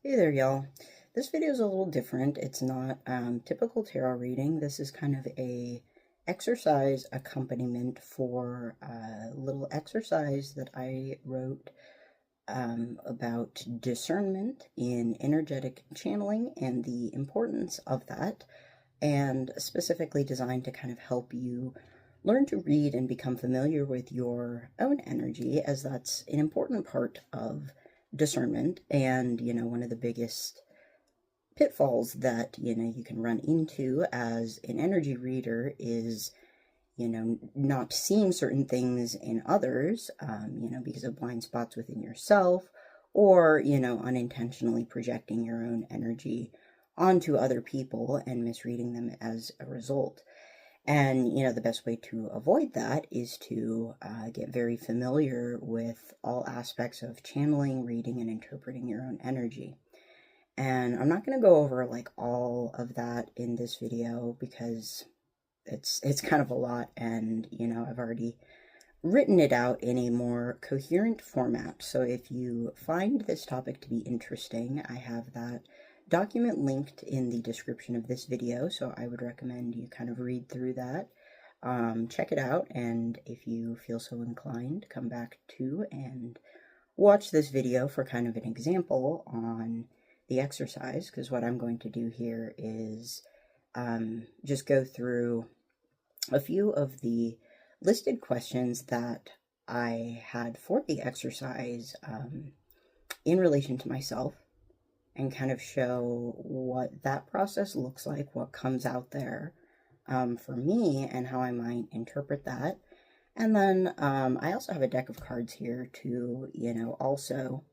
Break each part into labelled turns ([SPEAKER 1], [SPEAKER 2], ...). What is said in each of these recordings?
[SPEAKER 1] Hey there, y'all. This video is a little different. It's not typical tarot reading. This is kind of a exercise accompaniment for a little exercise that I wrote about discernment in energetic channeling and the importance of that, and specifically designed to kind of help you learn to read and become familiar with your own energy, as that's an important part of discernment. And one of the biggest pitfalls that you can run into as an energy reader is not seeing certain things in others, because of blind spots within yourself, or unintentionally projecting your own energy onto other people and misreading them as a result. And, the best way to avoid that is to get very familiar with all aspects of channeling, reading, and interpreting your own energy. And I'm not going to go over like all of that in this video because it's kind of a lot, and, I've already written it out in a more coherent format. So if you find this topic to be interesting, I have that document linked in the description of this video, so I would recommend you kind of read through that, check it out, and if you feel so inclined, come back to and watch this video for kind of an example on the exercise, because what I'm going to do here is just go through a few of the listed questions that I had for the exercise in relation to myself, and kind of show what that process looks like, what comes out there for me, and how I might interpret that. And then I also have a deck of cards here to, also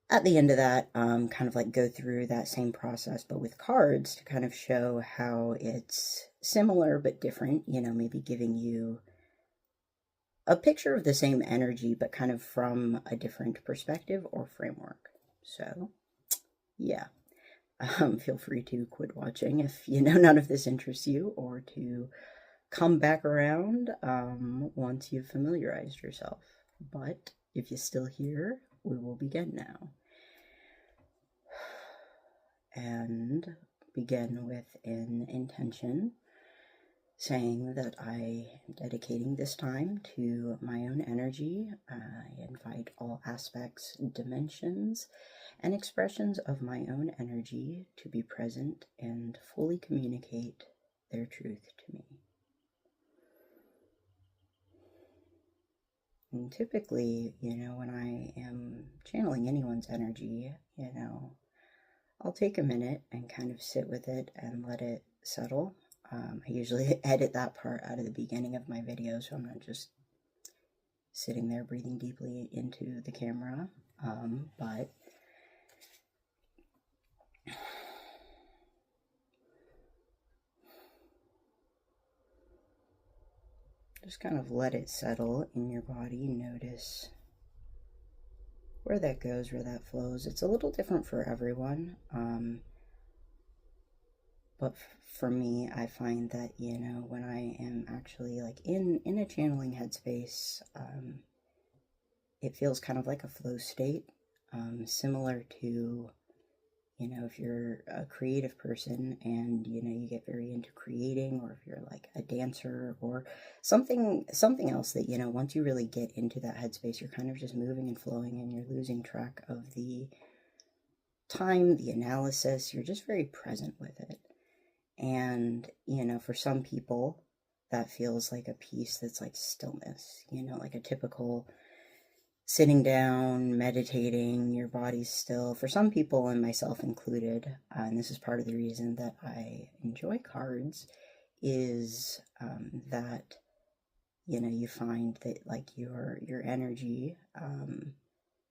[SPEAKER 1] at the end of that, kind of like go through that same process, but with cards, to kind of show how it's similar but different, maybe giving you a picture of the same energy, but kind of from a different perspective or framework. So yeah, feel free to quit watching if none of this interests you, or to come back around once you've familiarized yourself. But if you're still here, we will begin now. And begin with an intention, saying that I am dedicating this time to my own energy. I invite all aspects, dimensions, and expressions of my own energy to be present and fully communicate their truth to me. And typically, when I am channeling anyone's energy, I'll take a minute and kind of sit with it and let it settle. I usually edit that part out of the beginning of my video, so I'm not just sitting there breathing deeply into the camera, but just kind of let it settle in your body. Notice where that goes, where that flows. It's a little different for everyone, but for me, I find that, when I am actually like in a channeling headspace, it feels kind of like a flow state, similar to, if you're a creative person and, you get very into creating, or if you're like a dancer or something else that, once you really get into that headspace, you're kind of just moving and flowing, and you're losing track of the time, the analysis. You're just very present with it. And, for some people, that feels like a piece that's like stillness, like a typical sitting down, meditating, your body's still. For some people, and myself included, and this is part of the reason that I enjoy cards, is that, you find that like your energy,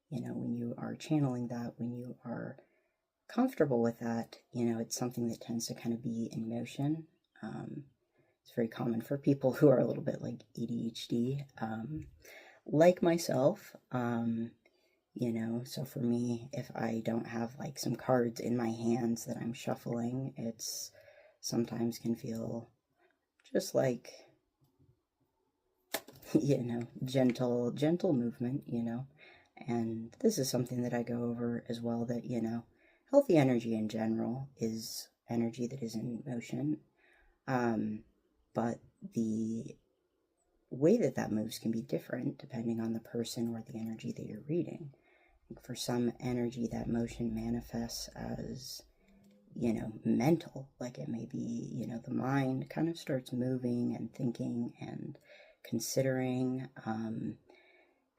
[SPEAKER 1] when you are channeling that, when you are comfortable with that, it's something that tends to kind of be in motion. It's very common for people who are a little bit like ADHD, like myself, so for me, if I don't have like some cards in my hands that I'm shuffling, it's sometimes can feel just like, gentle movement, And this is something that I go over as well, that, healthy energy in general is energy that is in motion. But the way that that moves can be different depending on the person or the energy that you're reading. For some energy, that motion manifests as, mental, like it may be, the mind kind of starts moving and thinking and considering.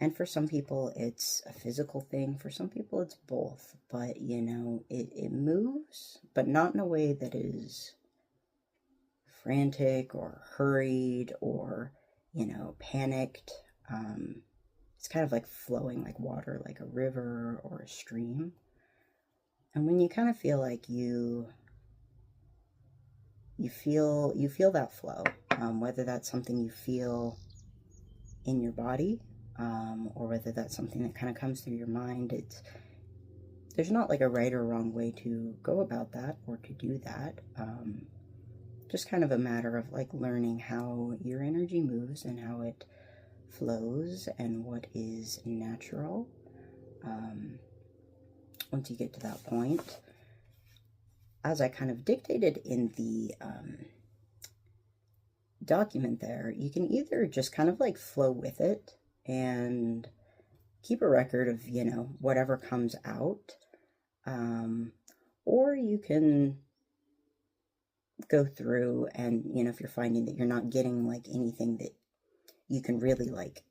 [SPEAKER 1] And for some people, it's a physical thing. For some people, it's both. But, it moves, but not in a way that is frantic or hurried or, panicked. It's kind of like flowing like water, like a river or a stream. And when you kind of feel like you feel that flow, whether that's something you feel in your body, or whether that's something that kind of comes through your mind, there's not like a right or wrong way to go about that or to do that. Just kind of a matter of like learning how your energy moves and how it flows and what is natural. Once you get to that point, as I kind of dictated in the document there, you can either just kind of like flow with it and keep a record of, whatever comes out, or you can go through and, if you're finding that you're not getting like anything that you can really like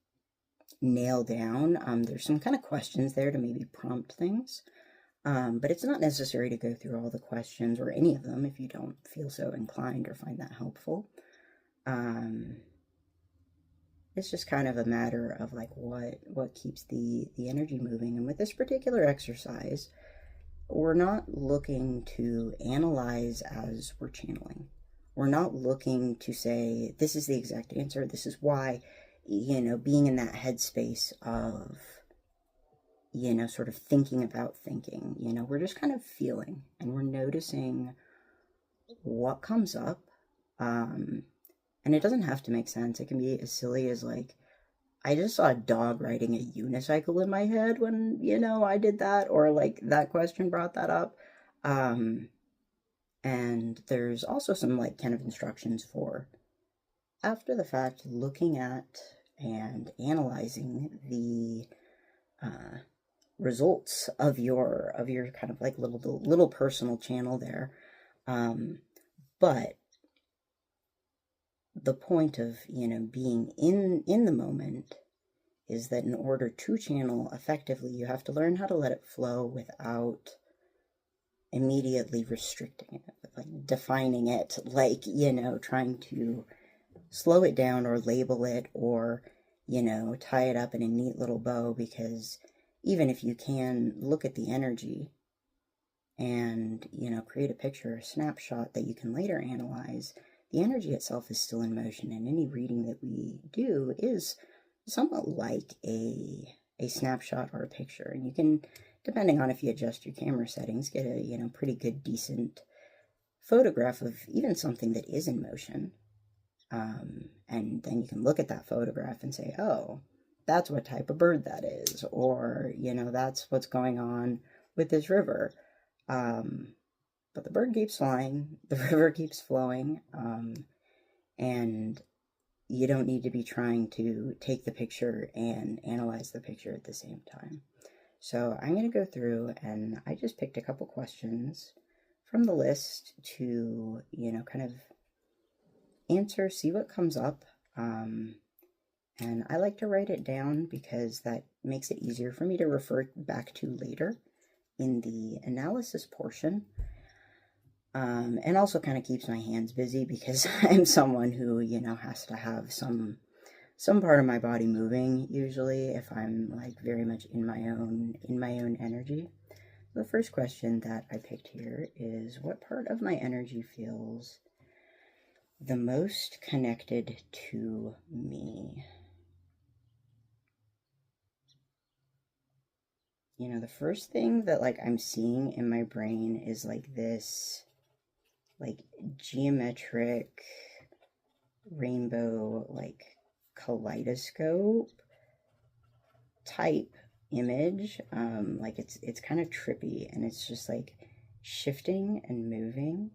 [SPEAKER 1] nail down, there's some kind of questions there to maybe prompt things. But it's not necessary to go through all the questions or any of them if you don't feel so inclined or find that helpful. It's just kind of a matter of like what keeps the energy moving. And with this particular exercise, we're not looking to analyze as we're channeling. We're not looking to say, this is the exact answer, this is why, being in that headspace of, sort of thinking about thinking. We're just kind of feeling and we're noticing what comes up. And it doesn't have to make sense. It can be as silly as like, I just saw a dog riding a unicycle in my head when, I did that, or like that question brought that up. And there's also some like kind of instructions for after the fact looking at and analyzing the results of your kind of like little personal channel there. But the point of, being in the moment is that in order to channel effectively, you have to learn how to let it flow without immediately restricting it, like defining it, like, trying to slow it down or label it or, tie it up in a neat little bow, because even if you can look at the energy and, create a picture, a snapshot that you can later analyze, the energy itself is still in motion, and any reading that we do is somewhat like a snapshot or a picture. And you can, depending on if you adjust your camera settings, get a, pretty good, decent photograph of even something that is in motion. And then you can look at that photograph and say, oh, that's what type of bird that is, or, that's what's going on with this river. But the bird keeps flying, the river keeps flowing, and you don't need to be trying to take the picture and analyze the picture at the same time. So I'm going to go through, and I just picked a couple questions from the list to, kind of answer, see what comes up. And I like to write it down because that makes it easier for me to refer back to later in the analysis portion. And also kind of keeps my hands busy because I'm someone who, has to have some part of my body moving usually if I'm like very much in my own energy. The first question that I picked here is, what part of my energy feels the most connected to me? The first thing that like I'm seeing in my brain is like this like geometric rainbow like kaleidoscope type image. Like it's kind of trippy, and it's just like shifting and moving.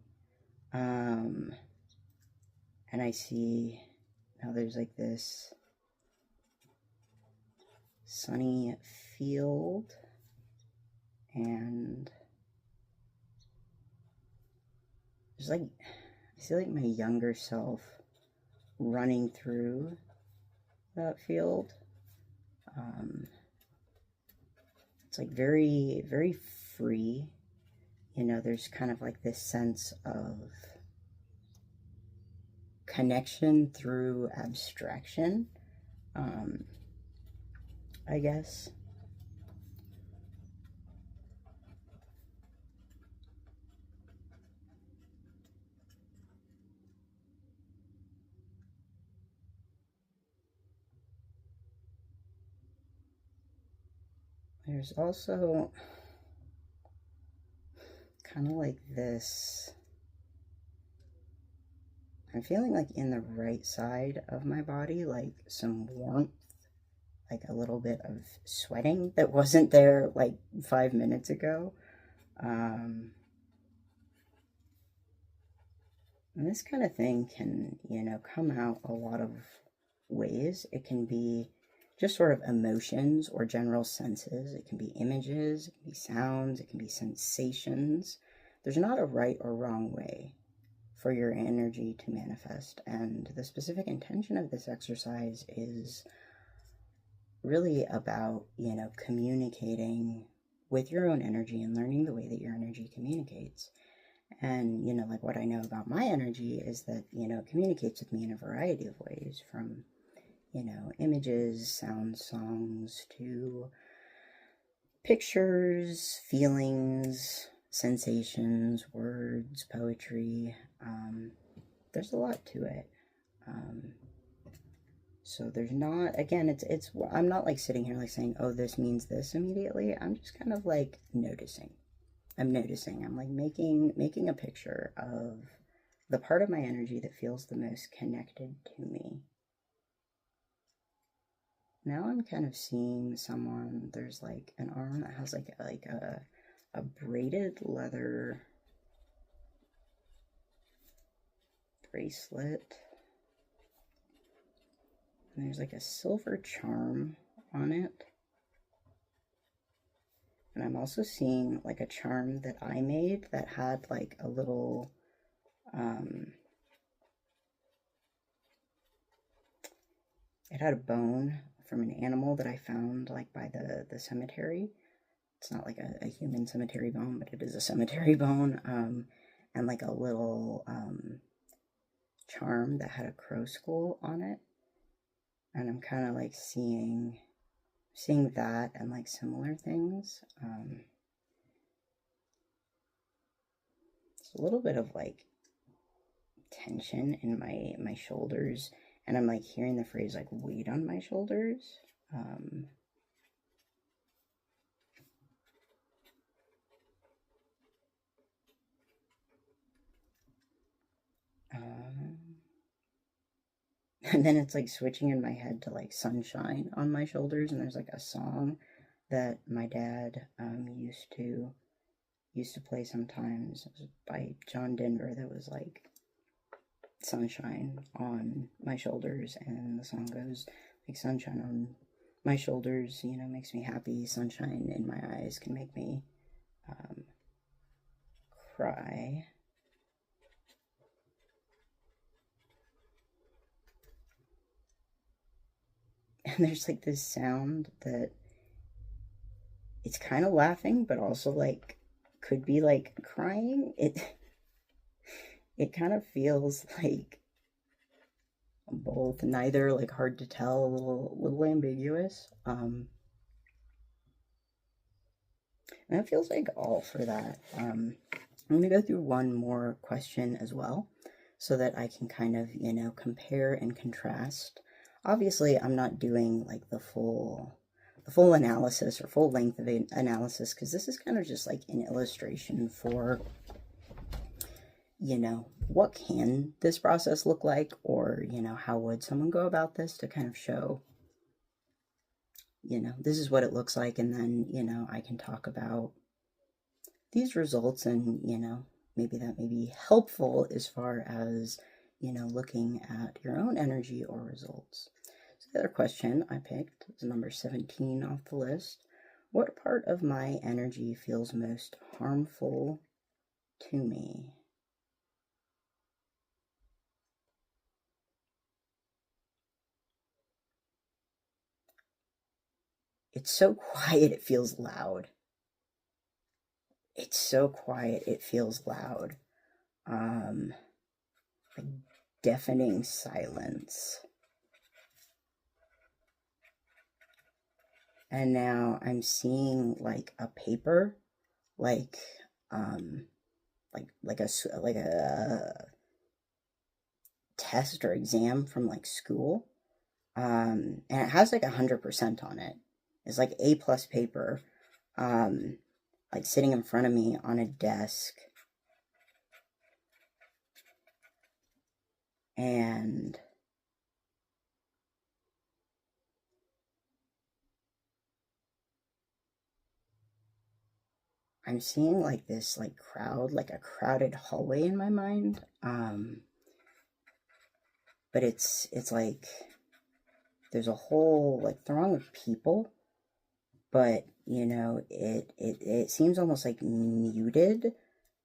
[SPEAKER 1] And I see now there's like this sunny field, and there's like, I see like my younger self running through that field. It's like very, very free. You know, there's kind of like this sense of connection through abstraction, I guess. There's also kind of like this, I'm feeling like in the right side of my body, like some warmth, like a little bit of sweating that wasn't there like 5 minutes ago. And this kind of thing can, you know, come out a lot of ways. It can be just sort of emotions or general senses. It can be images, it can be sounds, it can be sensations. There's not a right or wrong way for your energy to manifest. And the specific intention of this exercise is really about, you know, communicating with your own energy and learning the way that your energy communicates. And, you know, like what I know about my energy is that, you know, it communicates with me in a variety of ways, from, you know, images, sounds, songs, to pictures, feelings, sensations, words, poetry. There's a lot to it. So there's not, again, it's, I'm not like sitting here like saying, oh, this means this immediately. I'm just kind of like noticing. I'm like making a picture of the part of my energy that feels the most connected to me. Now I'm kind of seeing someone, there's like an arm that has like a braided leather bracelet. And there's like a silver charm on it. And I'm also seeing like a charm that I made that had like a little, it had a bone from an animal that I found like by the cemetery. It's not like a human cemetery bone, but it is a cemetery bone. And like a little charm that had a crow skull on it. And I'm kind of like seeing that and like similar things. It's a little bit of like tension in my shoulders, and I'm like hearing the phrase like weight on my shoulders. And then it's like switching in my head to like sunshine on my shoulders, and there's like a song that my dad used to play sometimes. It was by John Denver, that was like sunshine on my shoulders, and the song goes like, sunshine on my shoulders, you know, makes me happy. Sunshine in my eyes can make me cry. And there's like this sound that it's kind of laughing, but also like could be like crying. It kind of feels like both, neither, like hard to tell, a little ambiguous. And it feels like all for that. I'm gonna go through one more question as well, so that I can kind of, you know, compare and contrast. Obviously, I'm not doing like the full analysis or full length of analysis, because this is kind of just like an illustration for, you know, what can this process look like, or, you know, how would someone go about this, to kind of show this is what it looks like, and then, I can talk about these results, and, maybe that may be helpful as far as, looking at your own energy or results. So the other question I picked is number 17 off the list. What part of my energy feels most harmful to me? It's so quiet, it feels loud. It's so quiet, it feels loud. Like deafening silence. And now I'm seeing like a paper, like like a test or exam from like school, and it has like 100% on it. It's like A plus paper, like sitting in front of me on a desk, and I'm seeing like this like crowd, like a crowded hallway in my mind. But it's like there's a whole like throng of people, but it seems almost like muted,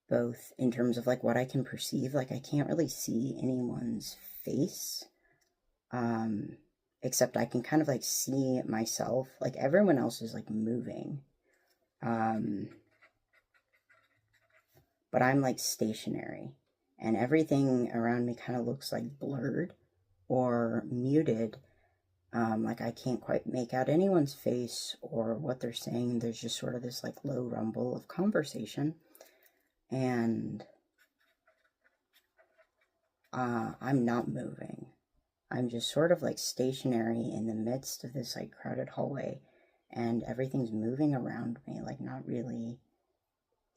[SPEAKER 1] both in terms of like what I can perceive. Like I can't really see anyone's face, except I can kind of like see myself. Like everyone else is like moving, but I'm like stationary, and everything around me kind of looks like blurred or muted. Like I can't quite make out anyone's face or what they're saying. There's just sort of this like low rumble of conversation, and I'm not moving. I'm just sort of like stationary in the midst of this like crowded hallway, and everything's moving around me, like not really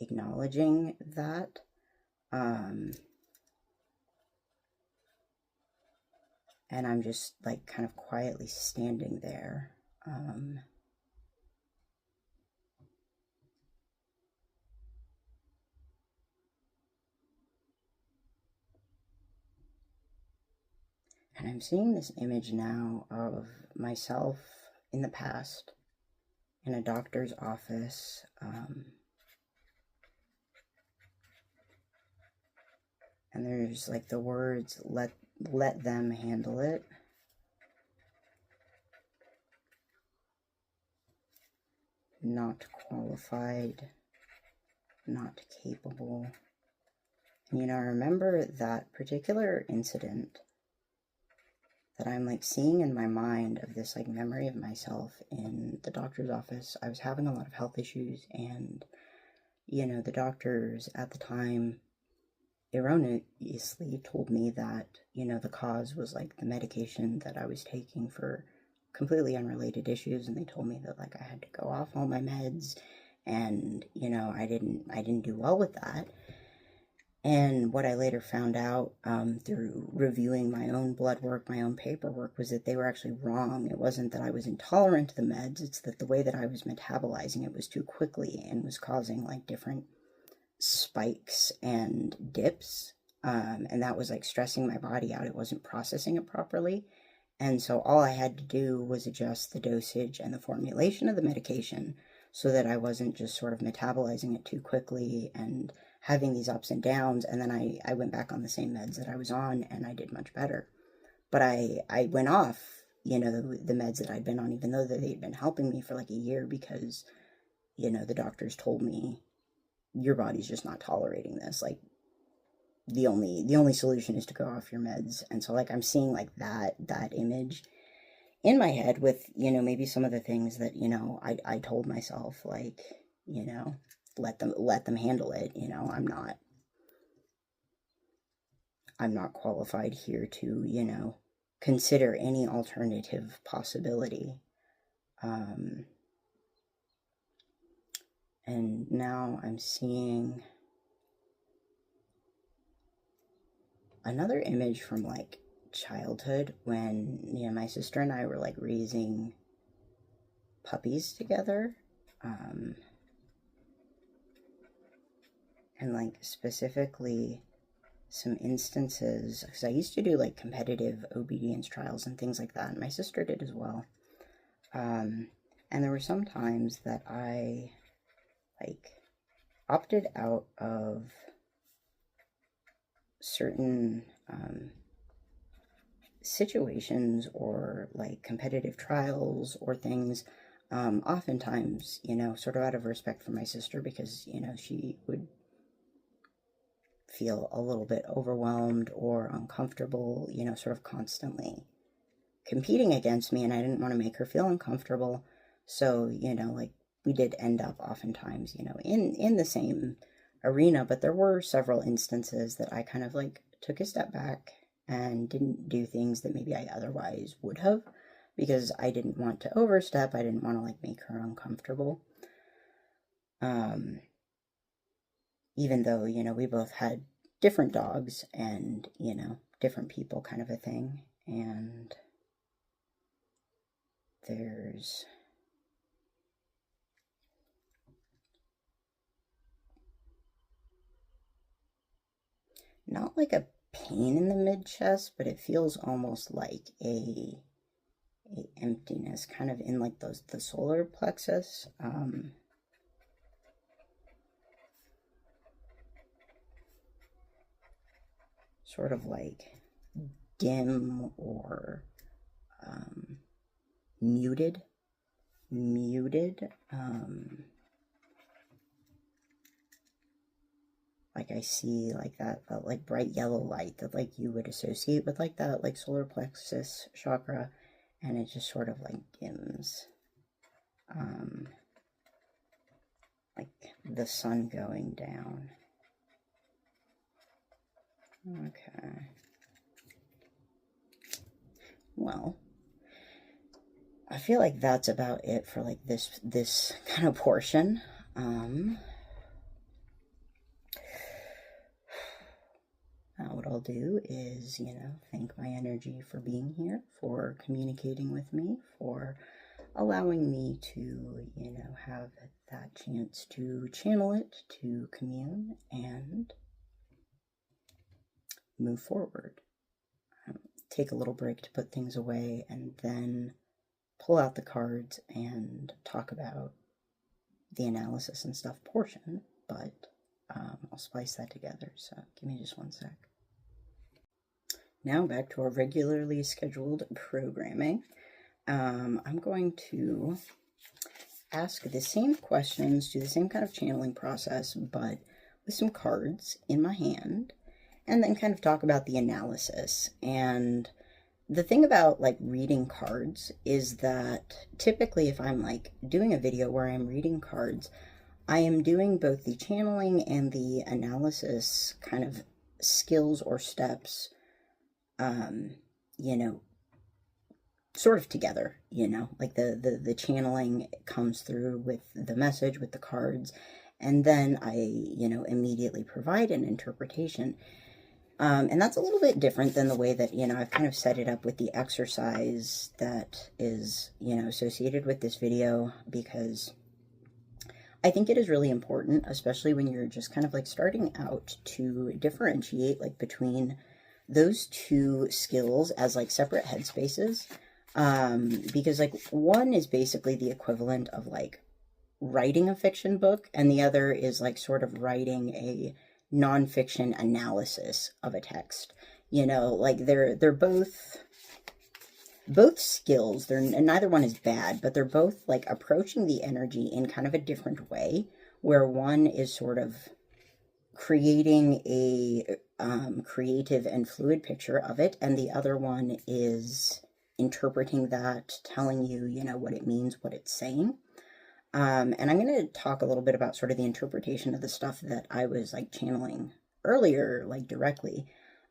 [SPEAKER 1] acknowledging that. And I'm just like kind of quietly standing there. And I'm seeing this image now of myself in the past in a doctor's office. And there's like the words, let them handle it. Not qualified, not capable. And I remember that particular incident that I'm like seeing in my mind of this like memory of myself in the doctor's office. I was having a lot of health issues, and the doctors at the time erroneously told me that the cause was like the medication that I was taking for completely unrelated issues, and they told me that like I had to go off all my meds, and I didn't do well with that. And what I later found out through reviewing my own blood work, my own paperwork, was that they were actually wrong. It wasn't that I was intolerant to the meds, it's that the way that I was metabolizing it was too quickly and was causing like different spikes and dips. And that was like stressing my body out. It wasn't processing it properly. And so all I had to do was adjust the dosage and the formulation of the medication so that I wasn't just sort of metabolizing it too quickly and having these ups and downs. And then I went back on the same meds that I was on, and I did much better. But I went off, the meds that I'd been on, even though they'd been helping me for like a year, because, the doctors told me, your body's just not tolerating this. Like, the only solution is to go off your meds. And so like I'm seeing like that image in my head with maybe some of the things that I told myself, like let them handle it. I'm not qualified here to consider any alternative possibility. And now I'm seeing another image from like childhood when my sister and I were like raising puppies together. And like specifically some instances, because I used to do like competitive obedience trials and things like that, and my sister did as well. And there were some times that I like opted out of certain situations or like competitive trials or things, oftentimes, you know, sort of out of respect for my sister, because, you know, she would feel a little bit overwhelmed or uncomfortable, you know, sort of constantly competing against me, and I didn't want to make her feel uncomfortable. So, you know, like we did end up oftentimes, you know, in the same arena, but there were several instances that I kind of like took a step back and didn't do things that maybe I otherwise would have, because I didn't want to overstep. I didn't want to like make her uncomfortable. Even though, you know, we both had different dogs and, you know, different people kind of a thing. And there's not like a pain in the mid-chest, but it feels almost like a emptiness kind of in like the solar plexus. Sort of like dim or muted. Like I see like that like bright yellow light that like you would associate with like that like solar plexus chakra, and it just sort of like dims, like the sun going down. Okay. Well, I feel like that's about it for like this kind of portion. What I'll do is, you know, thank my energy for being here, for communicating with me, for allowing me to, you know, have that chance to channel it, to commune, and move forward. Take a little break to put things away, and then pull out the cards and talk about the analysis and stuff portion, but I'll splice that together, so give me just one sec. Now back to our regularly scheduled programming. I'm going to ask the same questions, do the same kind of channeling process, but with some cards in my hand, and then kind of talk about the analysis. And the thing about like reading cards is that typically if I'm like doing a video where I'm reading cards, I am doing both the channeling and the analysis kind of skills or steps, you know, sort of together, you know, like the channeling comes through with the message, with the cards, and then I, you know, immediately provide an interpretation. And that's a little bit different than the way that, you know, I've kind of set it up with the exercise that is, you know, associated with this video, because I think it is really important, especially when you're just kind of like starting out, to differentiate like between those two skills as like separate headspaces. Because like one is basically the equivalent of like writing a fiction book, and the other is like sort of writing a nonfiction analysis of a text. You know, like they're both skills. They're, and neither one is bad, but they're both like approaching the energy in kind of a different way, where one is sort of creating a creative and fluid picture of it, and the other one is interpreting that, telling you, you know, what it means, what it's saying. And I'm going to talk a little bit about sort of the interpretation of the stuff that I was like channeling earlier, like directly.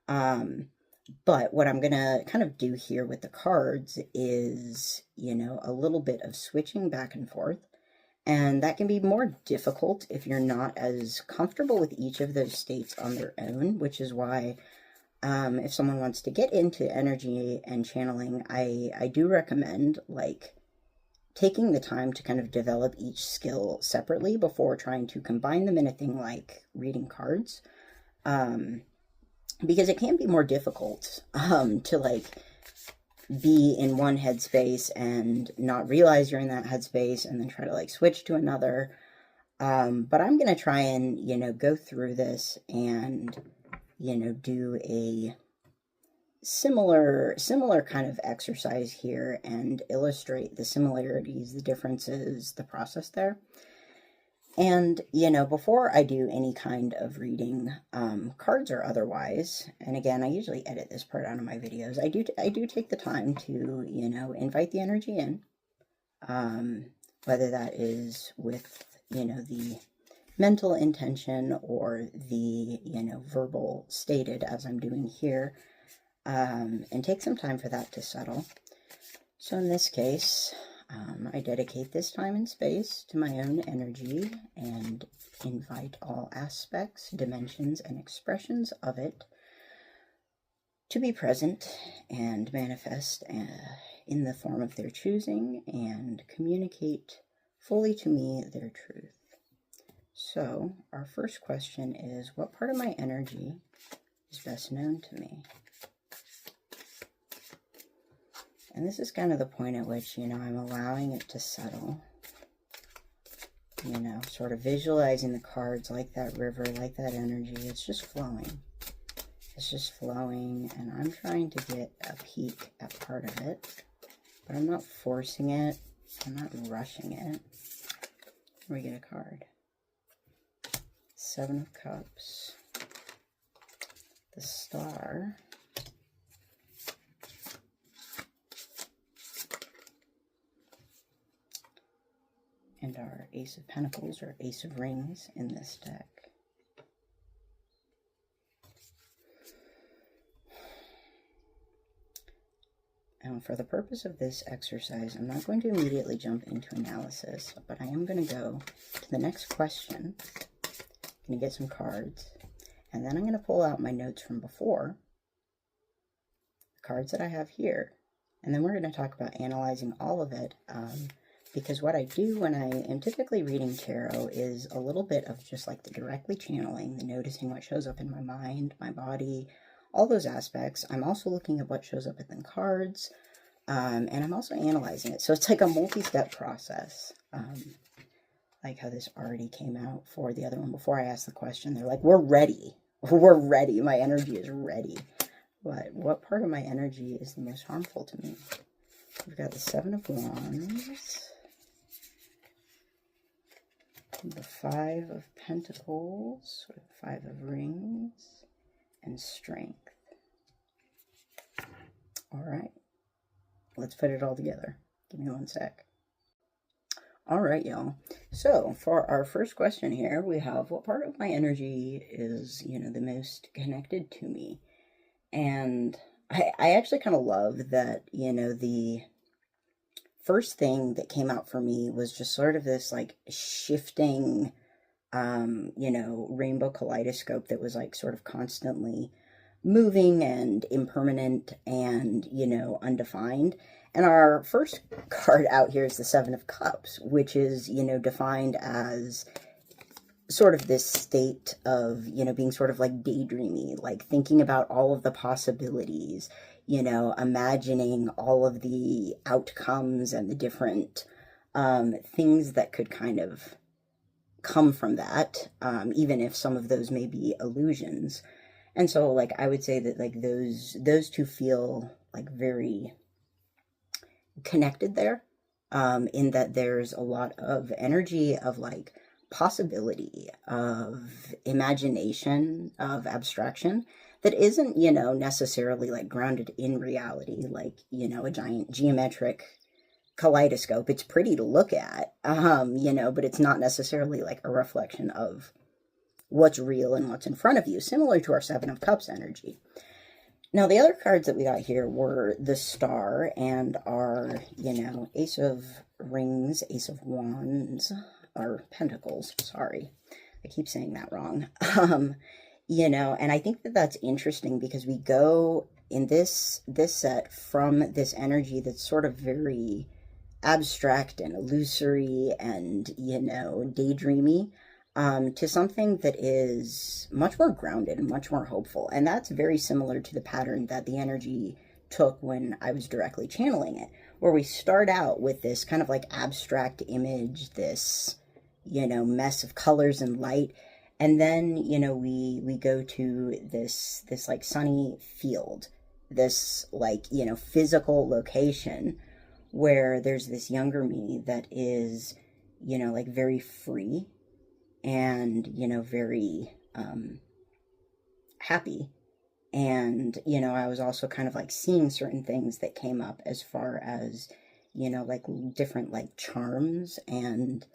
[SPEAKER 1] But what I'm going to kind of do here with the cards is, you know, a little bit of switching back and forth. And that can be more difficult if you're not as comfortable with each of those states on their own, which is why if someone wants to get into energy and channeling, I do recommend like taking the time to kind of develop each skill separately before trying to combine them in a thing like reading cards. Because it can be more difficult to like be in one headspace and not realize you're in that headspace and then try to like switch to another. But I'm going to try and, go through this and, do a similar kind of exercise here and illustrate the similarities, the differences, the process there. And, before I do any kind of reading, cards or otherwise, and again, I usually edit this part out of my videos, I do take the time to, invite the energy in, whether that is with, the mental intention or the, verbal stated as I'm doing here, and take some time for that to settle. So in this case, I dedicate this time and space to my own energy and invite all aspects, dimensions, and expressions of it to be present and manifest in the form of their choosing and communicate fully to me their truth. So our first question is, what part of my energy is best known to me? And this is kind of the point at which, I'm allowing it to settle, sort of visualizing the cards like that river, like that energy. It's just flowing. It's just flowing, and I'm trying to get a peek at part of it, but I'm not forcing it. I'm not rushing it. We get a card. 7 of Cups. The Star. And our Ace of Pentacles, or Ace of Rings in this deck. And for the purpose of this exercise, I'm not going to immediately jump into analysis, but I am going to go to the next question. I'm going to get some cards, and then I'm going to pull out my notes from before, the cards that I have here, and then we're going to talk about analyzing all of it, because what I do when I am typically reading tarot is a little bit of just like the directly channeling, the noticing what shows up in my mind, my body, all those aspects. I'm also looking at what shows up in the cards, and I'm also analyzing it. So it's like a multi-step process, like how this already came out for the other one. Before I asked the question, they're like, we're ready. We're ready. My energy is ready. But what part of my energy is the most harmful to me? We've got the 7 of Wands, the 5 of Pentacles, or the 5 of Rings, and Strength. All right, let's put it all together. Give me one sec. All right, y'all. So for our first question here, we have, what part of my energy is, the most connected to me? And I actually kind of love that, the first thing that came out for me was just sort of this like shifting, rainbow kaleidoscope that was like sort of constantly moving and impermanent and, undefined. And our first card out here is the 7 of Cups, which is, defined as sort of this state of, being sort of like daydreamy, like thinking about all of the possibilities, imagining all of the outcomes and the different things that could kind of come from that, even if some of those may be illusions. And so, like, I would say that, like, those two feel, like, very connected there, in that there's a lot of energy of, like, possibility, of imagination, of abstraction that isn't, necessarily, like, grounded in reality, like, a giant geometric kaleidoscope. It's pretty to look at, but it's not necessarily, like, a reflection of what's real and what's in front of you, similar to our 7 of Cups energy. Now, the other cards that we got here were the Star and our, Ace of Rings, Ace of Wands, or Pentacles, sorry. I keep saying that wrong. And I think that that's interesting because we go in this set from this energy that's sort of very abstract and illusory and, daydreamy, to something that is much more grounded and much more hopeful. And that's very similar to the pattern that the energy took when I was directly channeling it, where we start out with this kind of like abstract image, this, mess of colors and light. And then, we go to this like sunny field, this like, physical location where there's this younger me that is, like very free and, very happy. And, I was also kind of like seeing certain things that came up as far as, like different like charms and,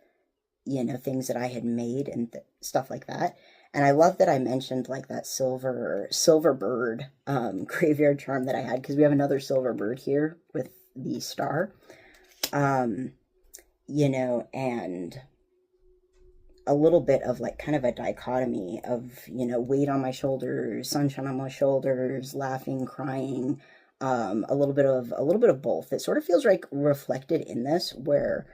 [SPEAKER 1] things that I had made and stuff like that. And I love that I mentioned like that silver bird graveyard charm that I had, because we have another silver bird here with the star. And a little bit of like kind of a dichotomy of, weight on my shoulders, sunshine on my shoulders, laughing, crying, a little bit of both. It sort of feels like reflected in this, where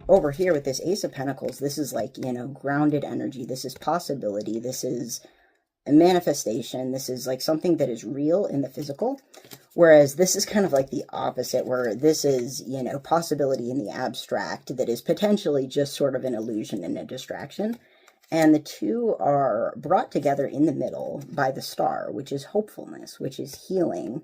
[SPEAKER 1] over here with this Ace of Pentacles, this is like, grounded energy. This is possibility. This is a manifestation. This is like something that is real in the physical. Whereas this is kind of like the opposite, where this is, possibility in the abstract that is potentially just sort of an illusion and a distraction. And the two are brought together in the middle by the star, which is hopefulness, which is healing.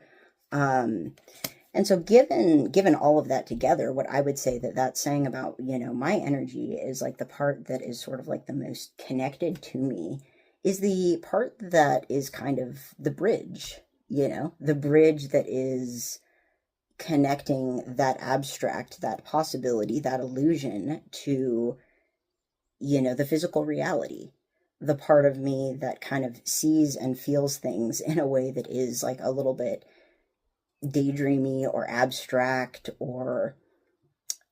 [SPEAKER 1] And so given all of that together, what I would say that that's saying about, my energy is like the part that is sort of like the most connected to me is the part that is kind of the bridge, the bridge that is connecting that abstract, that possibility, that illusion to, the physical reality. The part of me that kind of sees and feels things in a way that is like a little bit daydreamy or abstract or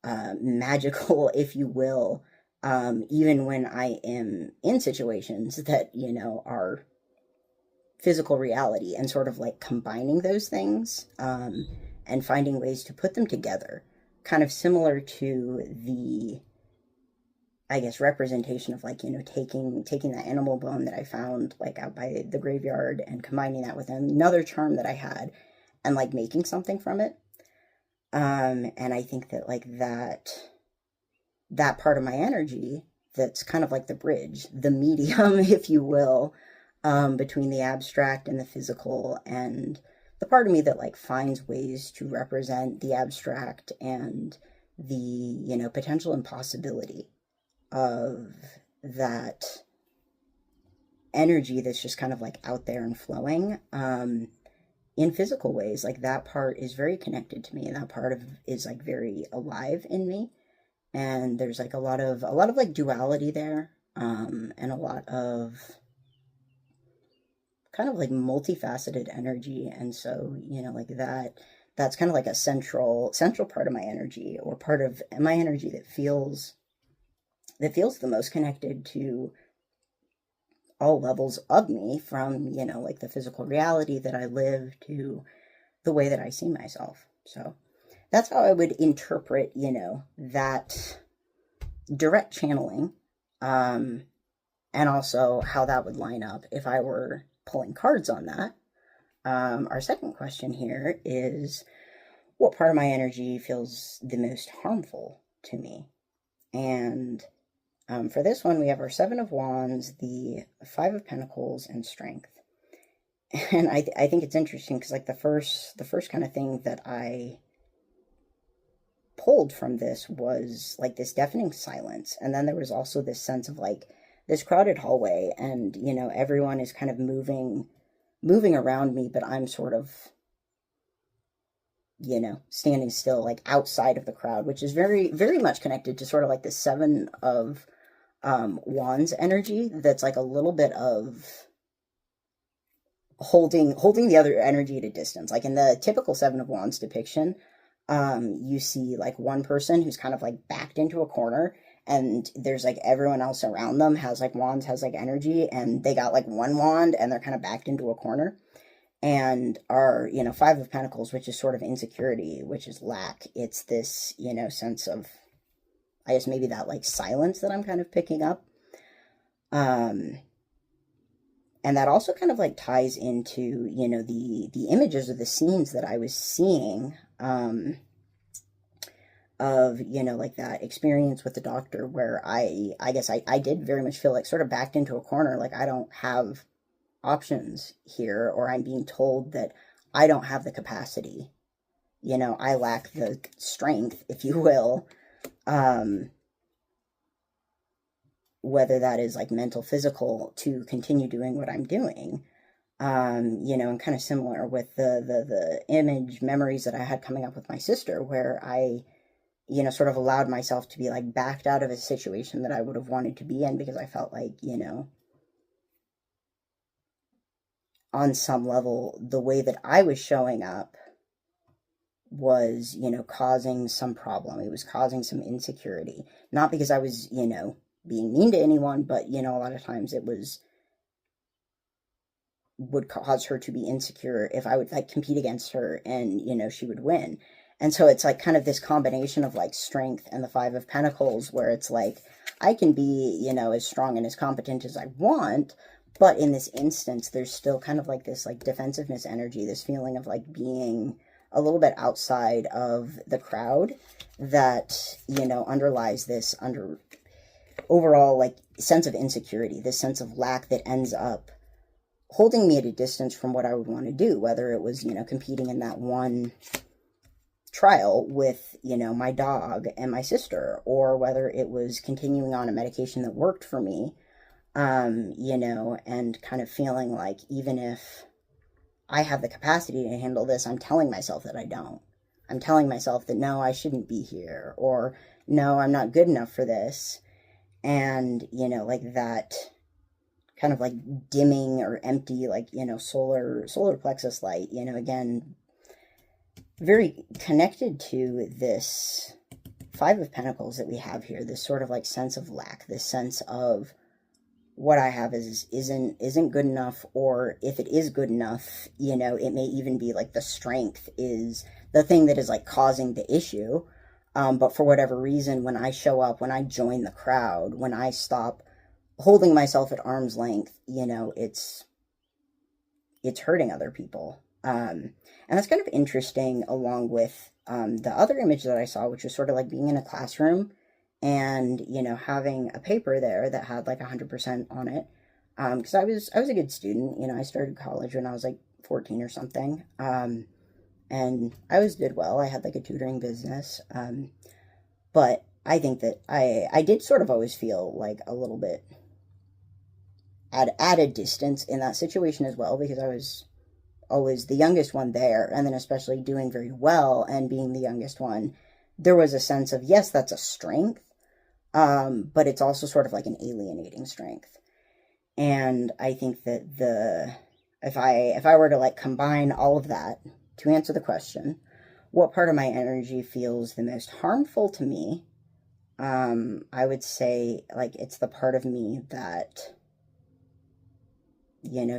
[SPEAKER 1] magical, if you will, even when I am in situations that, are physical reality, and sort of like combining those things and finding ways to put them together, kind of similar to the, I guess, representation of like, taking that animal bone that I found like out by the graveyard and combining that with another charm that I had and like making something from it. And I think that like that part of my energy that's kind of like the bridge, the medium, if you will, between the abstract and the physical, and the part of me that like finds ways to represent the abstract and the, potential impossibility of that energy that's just kind of like out there and flowing, in physical ways. Like that part is very connected to me, and that part is like very alive in me. And there's like a lot of like duality there, and a lot of kind of like multifaceted energy. And so, like that's kind of like a central part of my energy, or part of my energy that feels the most connected to all levels of me, from, like the physical reality that I live to the way that I see myself. So that's how I would interpret, that direct channeling, and also how that would line up if I were pulling cards on that. Our second question here is, what part of my energy feels the most harmful to me? And for this one, we have our Seven of Wands, the Five of Pentacles, and Strength. And I think it's interesting because like the first kind of thing that I pulled from this was like this deafening silence, and then there was also this sense of like this crowded hallway, and everyone is kind of moving around me, but I'm sort of standing still, like outside of the crowd, which is very, very much connected to sort of like the Seven of Wands energy. That's like a little bit of holding the other energy at a distance. Like in the typical Seven of Wands depiction, you see like one person who's kind of like backed into a corner, and there's like everyone else around them has like wands, has like energy, and they got like one wand and they're kind of backed into a corner. And our, Five of Pentacles, which is sort of insecurity, which is lack. It's this, sense of, I guess maybe that like silence that I'm kind of picking up. And that also kind of like ties into, the images or the scenes that I was seeing, of, like that experience with the doctor where I guess I did very much feel like sort of backed into a corner. Like I don't have options here, or I'm being told that I don't have the capacity. I lack the strength, if you will. Whether that is like mental, physical, to continue doing what I'm doing. And kind of similar with the image memories that I had coming up with my sister, where I, sort of allowed myself to be like backed out of a situation that I would have wanted to be in because I felt like, on some level, the way that I was showing up was, causing some problem. It was causing some insecurity. Not because I was, being mean to anyone, but, a lot of times it would cause her to be insecure if I would like compete against her and, she would win. And so it's like kind of this combination of like strength and the Five of Pentacles, where it's like, I can be, as strong and as competent as I want, but in this instance, there's still kind of like this like defensiveness energy, this feeling of like being a little bit outside of the crowd that, underlies this overall like sense of insecurity, this sense of lack that ends up holding me at a distance from what I would want to do, whether it was, competing in that one trial with, my dog and my sister, or whether it was continuing on a medication that worked for me, and kind of feeling like even if I have the capacity to handle this, I'm telling myself that I don't. I'm telling myself that no, I shouldn't be here, or no, I'm not good enough for this. And, like that kind of like dimming or empty, like, solar plexus light, again, very connected to this Five of Pentacles that we have here, this sort of like sense of lack, this sense of what I have isn't good enough, or if it is good enough, it may even be like the strength is the thing that is like causing the issue. But for whatever reason, when I show up, when I join the crowd, when I stop holding myself at arm's length, it's hurting other people. And that's kind of interesting, along with the other image that I saw, which was sort of like being in a classroom and, having a paper there that had like 100% on it. Because I was a good student. I started college when I was like 14 or something. And I always did well. I had like a tutoring business. But I think that I did sort of always feel like a little bit at a distance in that situation as well, because I was always the youngest one there, and then especially doing very well and being the youngest one, there was a sense of, yes, that's a strength, but it's also sort of like an alienating strength. And I think that if I were to like combine all of that to answer the question, what part of my energy feels the most harmful to me, I would say like it's the part of me that,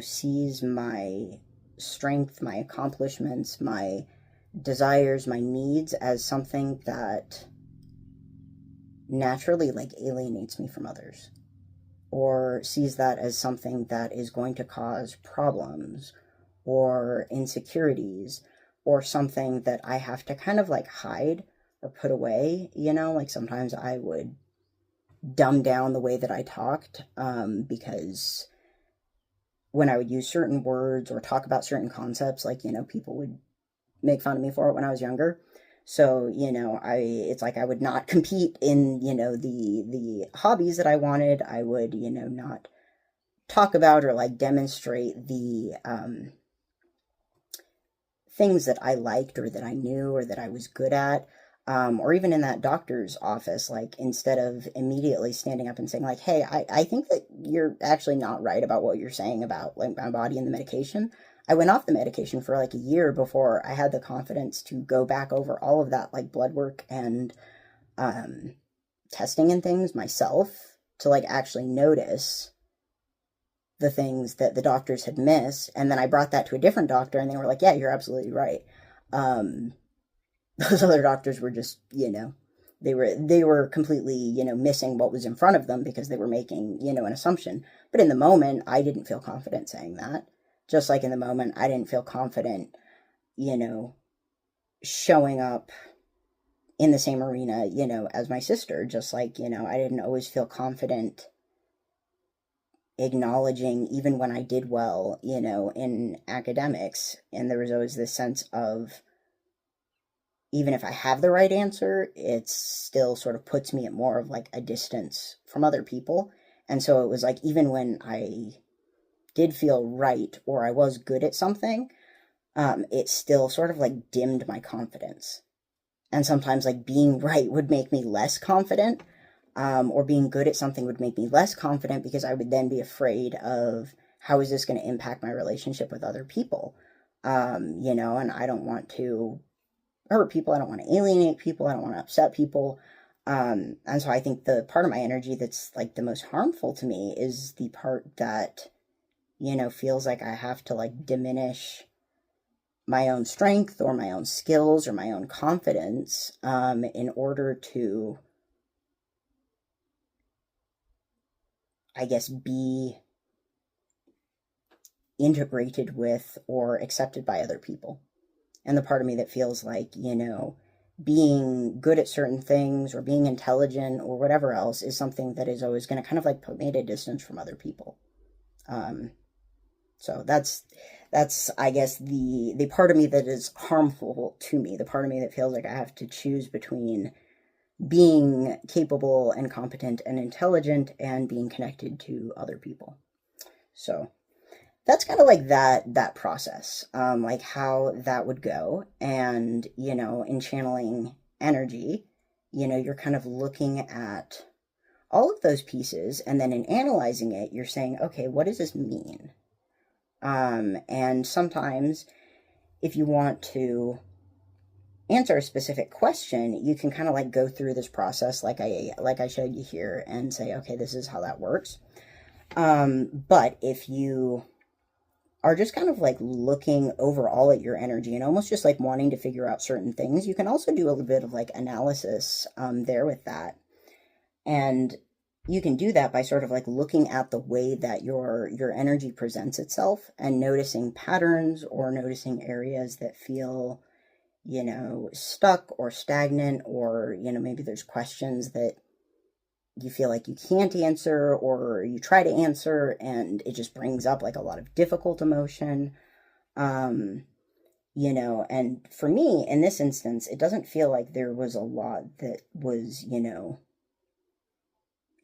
[SPEAKER 1] sees my strength, my accomplishments, my desires, my needs as something that naturally like alienates me from others, or sees that as something that is going to cause problems or insecurities, or something that I have to kind of like hide or put away. Like sometimes I would dumb down the way that I talked, because when I would use certain words or talk about certain concepts, like, people would make fun of me for it when I was younger. So, it's like I would not compete in, the hobbies that I wanted. I would, not talk about or like demonstrate the things that I liked or that I knew or that I was good at. Or even in that doctor's office, like instead of immediately standing up and saying like, hey, I think that you're actually not right about what you're saying about like my body and the medication. I went off the medication for like a year before I had the confidence to go back over all of that like blood work and testing and things myself, to like actually notice the things that the doctors had missed. And then I brought that to a different doctor and they were like, yeah, you're absolutely right. Those other doctors were just, they were completely, missing what was in front of them because they were making, an assumption. But in the moment, I didn't feel confident saying that. Just like in the moment, I didn't feel confident, showing up in the same arena, as my sister. Just like, I didn't always feel confident acknowledging even when I did well, in academics. And there was always this sense of, even if I have the right answer, it still sort of puts me at more of like a distance from other people. And so it was like, even when I did feel right or I was good at something, it still sort of like dimmed my confidence. And sometimes like being right would make me less confident, or being good at something would make me less confident because I would then be afraid of how is this going to impact my relationship with other people. And I don't want to hurt people. I don't want to alienate people. I don't want to upset people. And so I think the part of my energy that's like the most harmful to me is the part that, feels like I have to like diminish my own strength or my own skills or my own confidence, in order to, I guess, be integrated with or accepted by other people. And the part of me that feels like, being good at certain things or being intelligent or whatever else is something that is always going to kind of like put me at a distance from other people. So that's, I guess, the part of me that is harmful to me, the part of me that feels like I have to choose between being capable and competent and intelligent and being connected to other people. So that's kind of like that process, like how that would go. And, in channeling energy, you're kind of looking at all of those pieces, and then in analyzing it, you're saying, okay, what does this mean? And sometimes if you want to answer a specific question, you can kind of like go through this process like I showed you here and say, okay, this is how that works. But if you are just kind of like looking overall at your energy and almost just like wanting to figure out certain things, you can also do a little bit of like analysis there with that. And you can do that by sort of like looking at the way that your energy presents itself and noticing patterns or noticing areas that feel, stuck or stagnant, or, maybe there's questions that you feel like you can't answer or you try to answer and it just brings up like a lot of difficult emotion. And for me in this instance, it doesn't feel like there was a lot that was,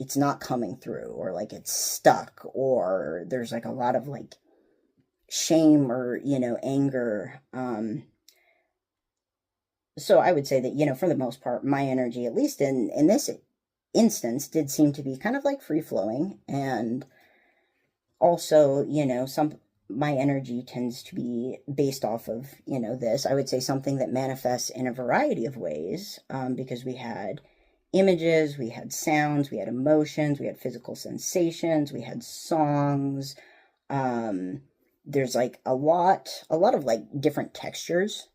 [SPEAKER 1] it's not coming through, or like it's stuck, or there's like a lot of like shame or, anger. So I would say that, for the most part, my energy, at least in this instance, did seem to be kind of like free flowing. And also, my energy tends to be based off of, this. I would say something that manifests in a variety of ways, because we had images, we had sounds, we had emotions, we had physical sensations, we had songs. There's like a lot of like different textures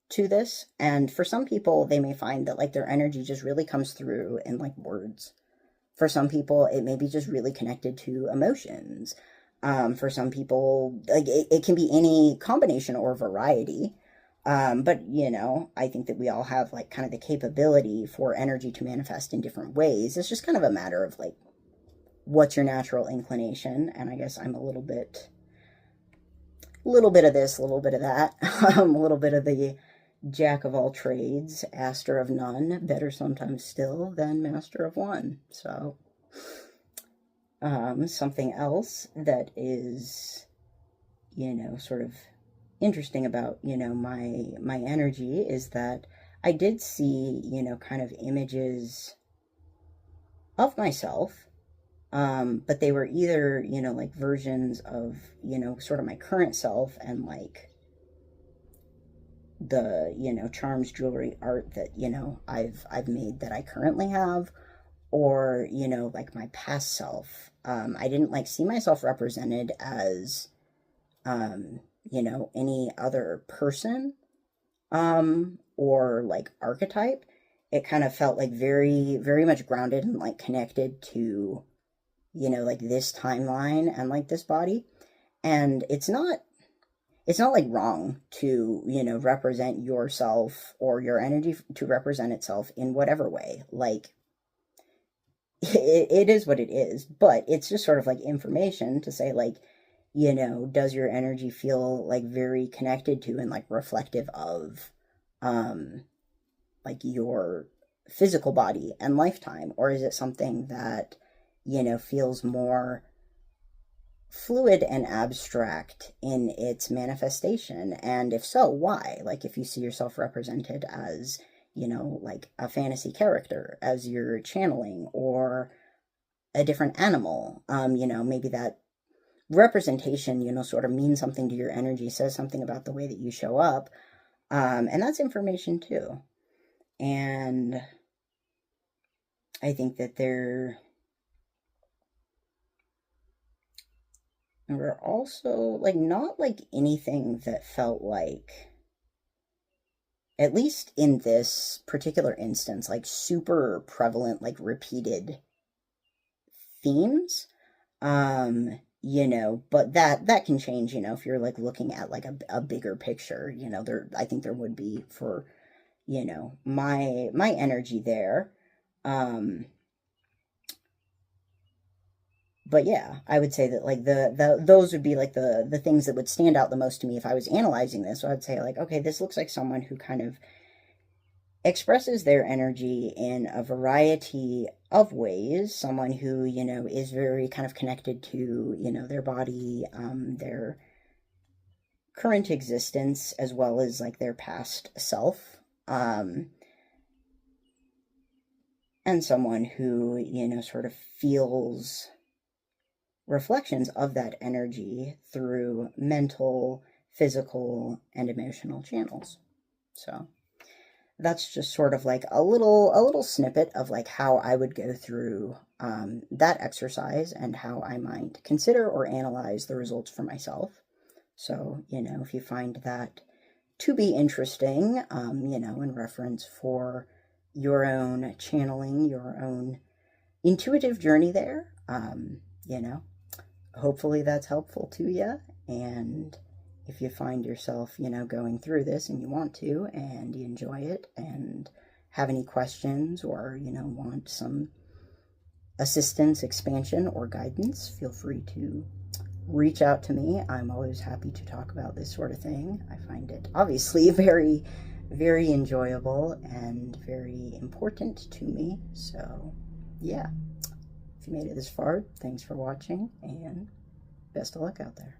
[SPEAKER 1] to this. And for some people, they may find that like their energy just really comes through in like words. For some people, it may be just really connected to emotions. For some people, like it can be any combination or variety. But, I think that we all have like kind of the capability for energy to manifest in different ways. It's just kind of a matter of like, what's your natural inclination? And I guess I'm a little bit of this, a little bit of that, a little bit of the jack of all trades, aster of none, better sometimes still than master of one. So, something else that is, sort of interesting about, my energy is that I did see, kind of images of myself, but they were either, like versions of, sort of my current self and like the, charms, jewelry, art that, I've made that I currently have, or, like my past self, I didn't like see myself represented as, you know, any other person, or like archetype. It kind of felt like very, very much grounded and like connected to, you know, like this timeline and like this body. And it's not like wrong to, you know, represent yourself or your energy to represent itself in whatever way. Like, it is what it is, but it's just sort of like information to say, like, you know, does your energy feel like very connected to and like reflective of, like your physical body and lifetime? Or is it something that, you know, feels more fluid and abstract in its manifestation? And if so, why? Like, if you see yourself represented as, you know, like a fantasy character as you're channeling, or a different animal, you know, maybe that representation, you know, sort of means something to your energy, says something about the way that you show up. And that's information too. And I think that there were also, like, not like anything that felt like, at least in this particular instance, like super prevalent, like repeated themes. You know, but that can change, you know, if you're like looking at like a bigger picture, you know, I think there would be for, you know, my energy there. But yeah, I would say that like those would be like the things that would stand out the most to me if I was analyzing this. So I'd say like, okay, this looks like someone who kind of expresses their energy in a variety of ways. Someone who, you know, is very kind of connected to, you know, their body, their current existence, as well as like their past self. And someone who, you know, sort of feels reflections of that energy through mental, physical, and emotional channels. So that's just sort of like a little snippet of like how I would go through that exercise and how I might consider or analyze the results for myself. So, you know, if you find that to be interesting, you know, in reference for your own channeling, your own intuitive journey there, you know, hopefully that's helpful to you. And if you find yourself, you know, going through this and you want to, and you enjoy it, and have any questions, or, you know, want some assistance, expansion, or guidance, feel free to reach out to me. I'm always happy to talk about this sort of thing. I find it obviously very, very enjoyable and very important to me. So, yeah. If you made it this far, thanks for watching, and best of luck out there.